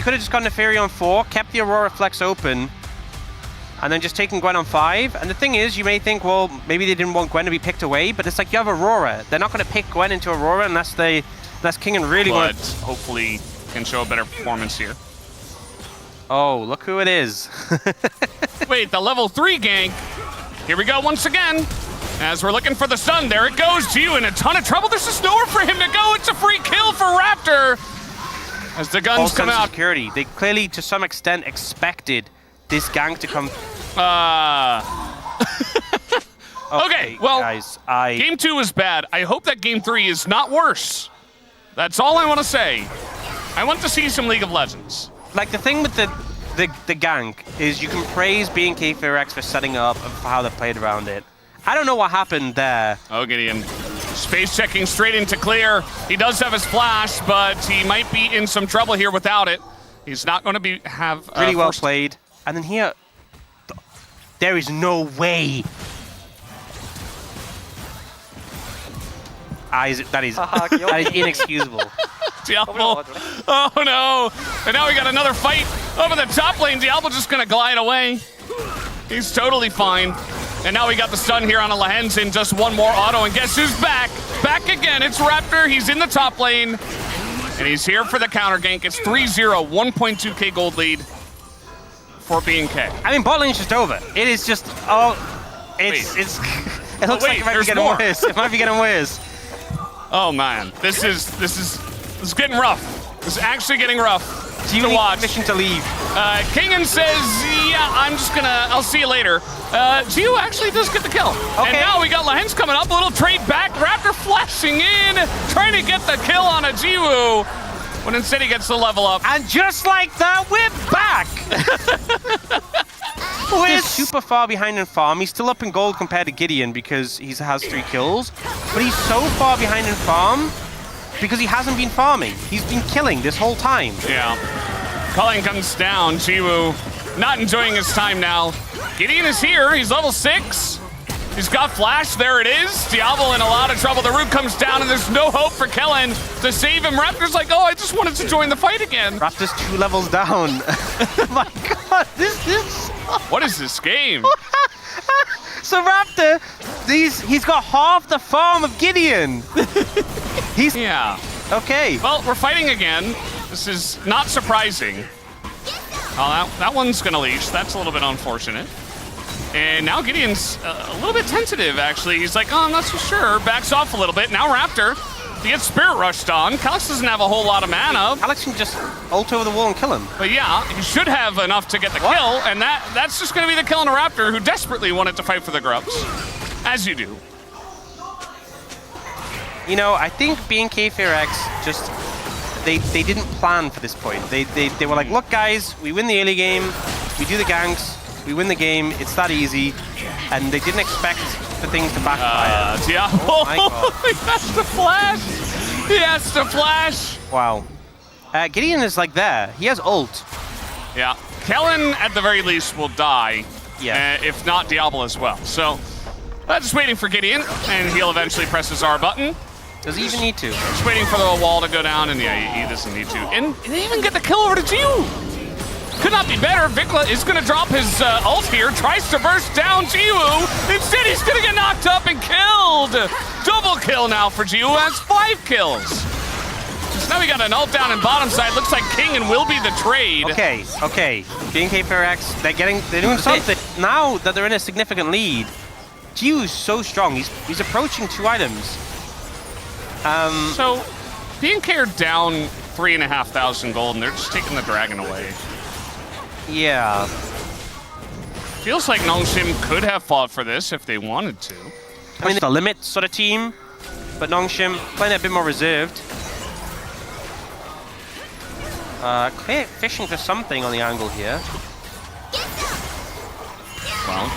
You could have just gone to Fury on 4, kept the Aurora Flex open, and then just taken Gwen on 5. And the thing is, you may think, well, maybe they didn't want Gwen to be picked away, but it's like you have Aurora. They're not going to pick Gwen into Aurora unless Kingen really but wants. hopefully can show a better performance here. Oh, look who it is. Wait, the level 3 gank. Here we go once again. As we're looking for the stun, there it goes. Gio in a ton of trouble. There's just nowhere for him to go. It's a free kill for Raptor. As the guns come out. Security. They clearly, to some extent, expected this gank to come. Okay, well, guys, Game 2 is bad. I hope that Game 3 is not worse. That's all I want to say. I want to see some League of Legends. Like, the thing with the gank is you can praise BNK FEARX for setting up and for how they played around it. I don't know what happened there. Oh, Gideon. Space checking straight into clear. He does have his flash, but he might be in some trouble here without it. He's not going to have really well played. And then here, there is no way. That is inexcusable. Diablo. Oh no. And now we got another fight over the top lane. Diablo just going to glide away. He's totally fine. And now we got the stun here on a Lahensin, just one more auto, and guess who's back? Back again, it's Raptor, he's in the top lane, and he's here for the counter gank. It's 3-0, 1.2k gold lead for BNK. I mean, bot lane's just over. It is just, it looks like it might be getting worse. It might be getting worse. Oh man, this is getting rough. This is actually getting rough. Do you need permission to leave? Kingen says, yeah, I'll see you later. Gio actually does get the kill. Okay. And now we got Lahens coming up, a little trade back. Raptor flashing in, trying to get the kill on a Jiwoo. When instead he gets the level up. And just like that, we're back! We're super far behind in farm. He's still up in gold compared to Gideon because he has 3 kills. But he's so far behind in farm because he hasn't been farming. He's been killing this whole time. Yeah. Culling comes down. Jiwoo not enjoying his time now. Gideon is here. He's level 6. He's got flash. There it is. Diablo in a lot of trouble. The root comes down, and there's no hope for Kellen to save him. Raptor's like, oh, I just wanted to join the fight again. Raptor's 2 levels down. My God, this is... What is this game? So Raptor, he's got half the farm of Gideon. Yeah. Okay. Well, we're fighting again. This is not surprising. Oh, that one's gonna leash. That's a little bit unfortunate. And now Gideon's a little bit tentative, actually. He's like, oh, I'm not so sure. Backs off a little bit. Now Raptor, he gets Spirit Rushed on. Calyx doesn't have a whole lot of mana. Calyx can just ult over the wall and kill him. But yeah, he should have enough to get the kill, and that's just going to be the kill on a Raptor who desperately wanted to fight for the grubs. As you do. You know, I think BNK FEARX just... They didn't plan for this point. They were like, look guys, we win the early game, we do the ganks, we win the game, it's that easy. And they didn't expect for things to backfire. Diablo, oh my God. He has to flash! He has to flash! Wow. Gideon is like there, he has ult. Yeah, Kellen at the very least will die. Yeah. If not Diablo as well. So, just waiting for Gideon, and he'll eventually press his R button. Does he even need to? Just waiting for the wall to go down, and yeah, he doesn't need to. And they even get the kill over to Jiwoo. Could not be better. Vikla is going to drop his ult here, tries to burst down Jiwoo. Instead, he's going to get knocked up and killed. Double kill now for Jiwoo, has 5 kills. So now we got an ult down in bottom side. Looks like Kingen will be the trade. Okay. BNK FEARX, they're doing something. Now that they're in a significant lead, Jiwoo's so strong. He's approaching 2 items. So, BNK are down 3,500 gold, and they're just taking the dragon away. Yeah. Feels like Nongshim could have fought for this if they wanted to. I mean, the limit sort of team, but Nongshim playing a bit more reserved. Clear fishing for something on the angle here. Well,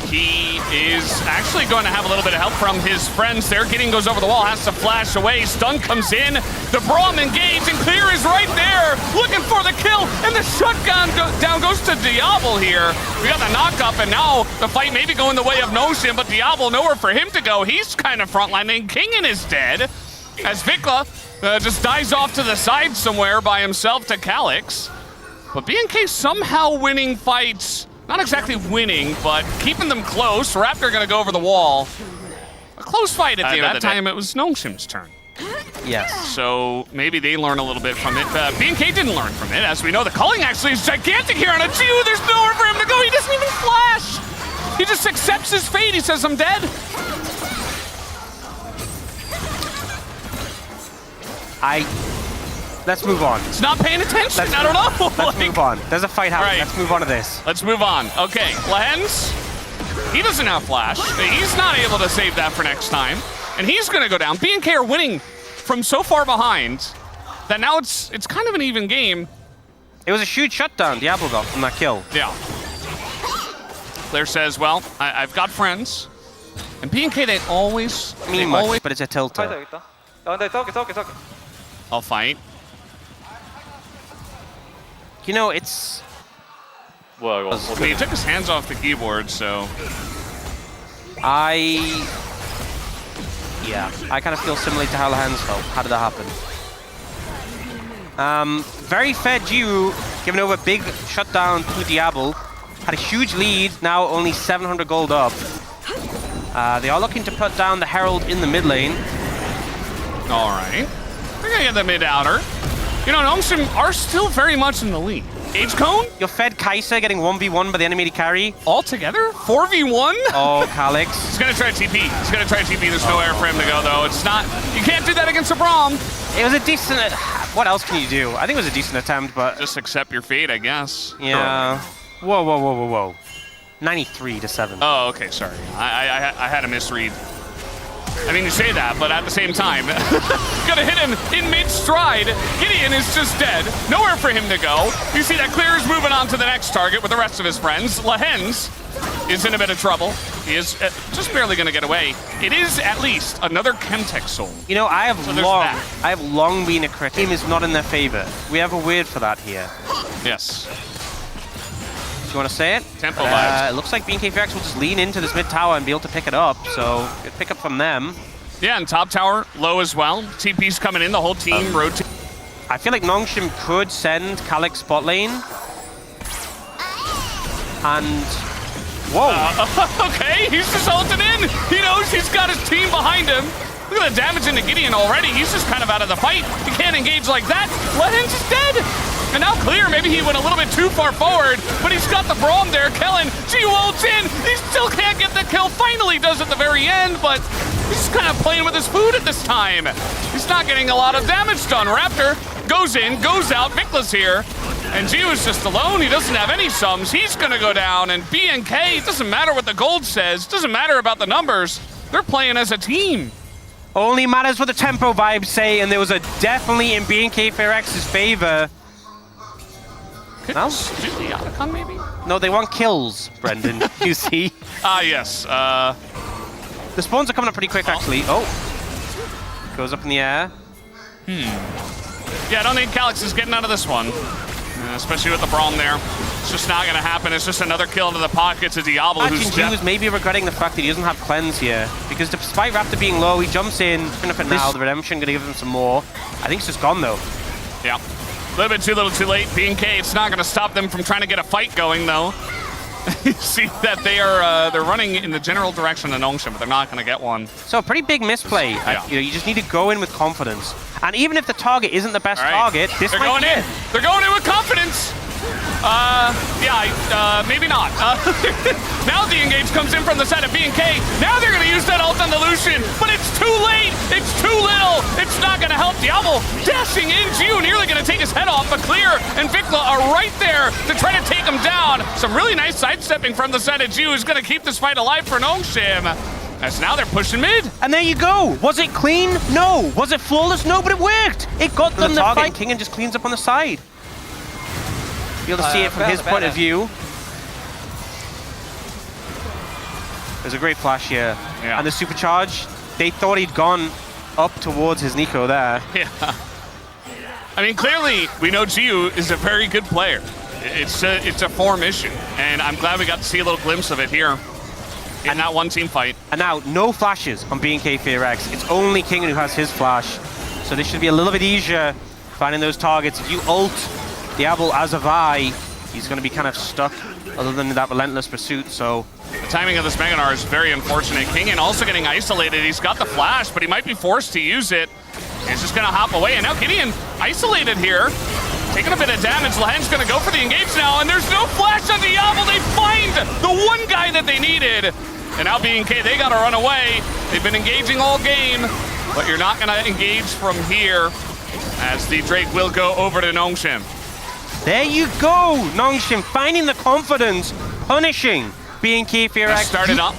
he is actually going to have a little bit of help from his friends there. Gideon goes over the wall, has to flash away. Stun comes in. The Braum engaged, and Clear is right there, looking for the kill, and the shutdown down goes to Diablo here. We got the knock up, and now the fight may be going the way of Notion, but Diablo nowhere for him to go. He's kind of frontlining. Kingen is dead. as Vikla just dies off to the side somewhere by himself to Calyx. But BNK somehow winning fights. Not exactly winning, but keeping them close. Raptor gonna go over the wall. A close fight at the end of the day. That time it was Nongshim's turn. Yes. So maybe they learn a little bit from it. BNK didn't learn from it. As we know, the culling actually is gigantic here on a 2. There's nowhere for him to go. He doesn't even flash. He just accepts his fate. He says, I'm dead. Let's move on. It's not paying attention. I don't know. Let's move on. There's a fight happening. Right. Let's move on to this. Let's move on. Okay, Lehens, he doesn't have flash. He's not able to save that for next time. And he's going to go down. BNK are winning from so far behind that now it's kind of an even game. It was a huge shutdown Diablo got from that kill. Yeah. Claire says, well, I've got friends. And BNK, they always... but it's a tilter. I'll fight. You know, it's... I mean, he took his hands off the keyboard, so... Yeah, I kind of feel similarly to how the hands felt. How did that happen? Very fair Jiu, giving over big shutdown to Diablo. Had a huge lead, now only 700 gold up. They are looking to put down the Herald in the mid lane. All right. They're going to get the mid outer. You know, Nongshim are still very much in the lead. Age Cone? Your Fed Kai'Sa getting 1v1 by the enemy carry. All together? 4v1? Oh, Calyx. He's going to try TP. He's going to try TP. There's nowhere for him to go, though. It's not... You can't do that against a Braum. It was a decent... What else can you do? I think it was a decent attempt, but... Just accept your fate, I guess. Yeah. Whoa. 93 to 7. Oh, okay, sorry. I had a misread. I mean, you say that, but at the same time, gonna hit him in mid-stride. Gideon is just dead. Nowhere for him to go. You see that Clear is moving on to the next target with the rest of his friends. Lehens is in a bit of trouble. He is just barely gonna get away. It is at least another Chemtech soul. You know, I have long been a critic. Team is not in their favor. We have a word for that here. Yes. Do you want to say it? Tempo vibes. It looks like BNK FEARX will just lean into this mid tower and be able to pick it up, so good pick up from them. Yeah, and top tower low as well. TP's coming in, the whole team rotate. I feel like Nongshim could send Calyx spot lane. And... Whoa! Okay, he's just ulting in. He knows he's got his team behind him. Look at the damage into Gideon already. He's just kind of out of the fight. He can't engage like that. Lehens is dead. And now Clear, maybe he went a little bit too far forward, but he's got the Braum there. Kellen, Jiu ults in. He still can't get the kill. Finally does at the very end, but he's just kind of playing with his food at this time. He's not getting a lot of damage done. Raptor goes in, goes out. Vikla's here. And Jiu is just alone. He doesn't have any sums. He's going to go down. And BNK, it doesn't matter what the gold says. It doesn't matter about the numbers. They're playing as a team. Only matters what the tempo vibes say, and there was a definitely in BNK FEARX's favor. No? Do the Otacon, maybe? No, they want kills, Brendan. You see? Yes. The spawns are coming up pretty quick, actually. Oh. Goes up in the air. Yeah, I don't think Calyx is getting out of this one. Especially with the Braum there. It's just not going to happen. It's just another kill into the pockets of Diablo, who's Gen.G was maybe regretting the fact that he doesn't have cleanse here. Because despite Raptor being low, he jumps in. Going for now, the redemption going to give him some more. I think it's just gone, though. Yeah. A little bit too late. BNK, it's not going to stop them from trying to get a fight going, though. You see that they're running in the general direction of Nongshim, but they're not going to get one. So a pretty big misplay. Yeah. You just need to go in with confidence. And even if the target isn't the best target, this they're might going in. They're going in with confidence. Maybe not. Now the engage comes in from the side of BNK. Now they're going to use that ult on the Lucian, but it's too late. It's too little. It's not going to help. Diablo dashing in. Jiu nearly going to take his head off, but Clear and Vikla are right there to try to take him down. Some really nice sidestepping from the side of Jiu, who's going to keep this fight alive for Nongshim. As now they're pushing mid. And there you go. Was it clean? No. Was it flawless? No, but it worked. It got them the target. King and just cleans up on the side. You'll see it from his point of view. There's a great flash here. Yeah. And the supercharge, they thought he'd gone up towards his Nico there. Yeah. I mean, clearly, we know Jiu is a very good player. It's a form issue, and I'm glad we got to see a little glimpse of it here. in that one-team fight. And now, no flashes on BNK FEARX. It's only Kingen who has his flash. So this should be a little bit easier finding those targets. If you ult Diablo as a Vi, he's going to be kind of stuck other than that relentless pursuit, so... The timing of this Mega Gnar is very unfortunate. Kingen also getting isolated. He's got the flash, but he might be forced to use it. He's just going to hop away, and now Gideon isolated here. Taking a bit of damage. Lahen's going to go for the engage now, and there's no flash on Diablo. They find the one guy that they needed. And now BNK, they got to run away. They've been engaging all game, but you're not going to engage from here, as the Drake will go over to Nongshim. There you go! Nongshim finding the confidence, punishing BNK FEARX. Started up.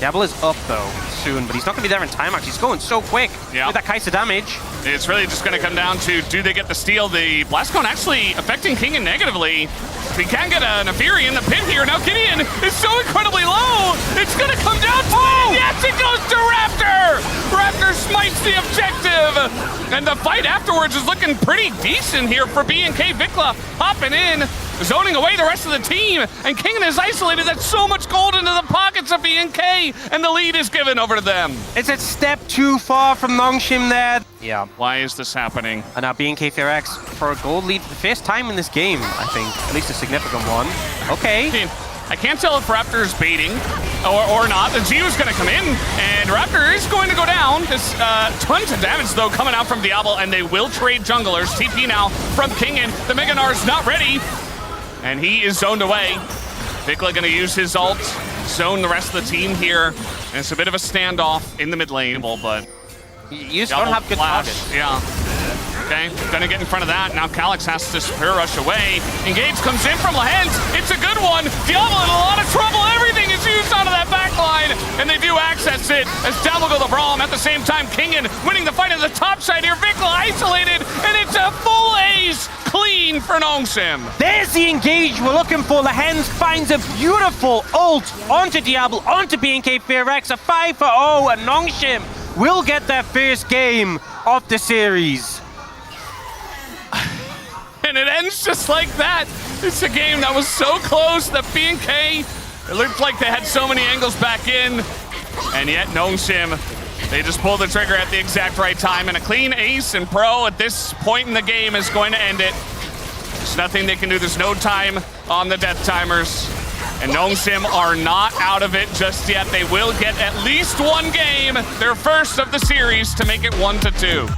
Diablo is up though, soon, but he's not going to be there in time actually. He's going so quick with that Kai'Sa damage. It's really just going to come down to, do they get the steal? The Blast Cone actually affecting Kingen negatively. We can get an Afiri in the pit here. Now Gideon is so incredibly low. It's going to come down to it. Yes, it goes to Raptor. Raptor smites the objective. And the fight afterwards is looking pretty decent here for BNK. Vikla hopping in, zoning away the rest of the team. And Kingen is isolated. That's so much gold into the pockets of BNK. And the lead is given over to them. It's a step too far from Nongshim there. Yeah. Why is this happening? And now BNK FEARX for a gold lead for the first time in this game, I think. At least a significant one. Okay. I can't tell if Raptor is baiting or not. The Zeus is going to come in, and Raptor is going to go down. There's tons of damage, though, coming out from Diablo, and they will trade junglers. TP now from Kingen. The Mega Gnar is not ready, and he is zoned away. Vikla going to use his ult, zone the rest of the team here, and it's a bit of a standoff in the mid lane, but... You just don't have good targets. Yeah. Okay, gonna get in front of that. Now Calyx has to spear rush away. Engage comes in from Lahens. It's a good one. Diablo in a lot of trouble. Everything is used onto that back line, and they do access it as Diablo go the brawl. At the same time, Kingen winning the fight on the top side here. Vikla isolated, and it's a full ace clean for Nongshim. There's the engage we're looking for. Lahens finds a beautiful ult onto Diablo, onto BNK FEARX. A 5-0, and Nongshim will get their first game of the series. And it ends just like that. It's a game that was so close that BNK, it looked like they had so many angles back in, and yet Nongshim, they just pulled the trigger at the exact right time, and a clean ace and pro at this point in the game is going to end it. There's nothing they can do. There's no time on the death timers. And Nongshim are not out of it just yet. They will get at least one game, their first of the series, to make it 1-2.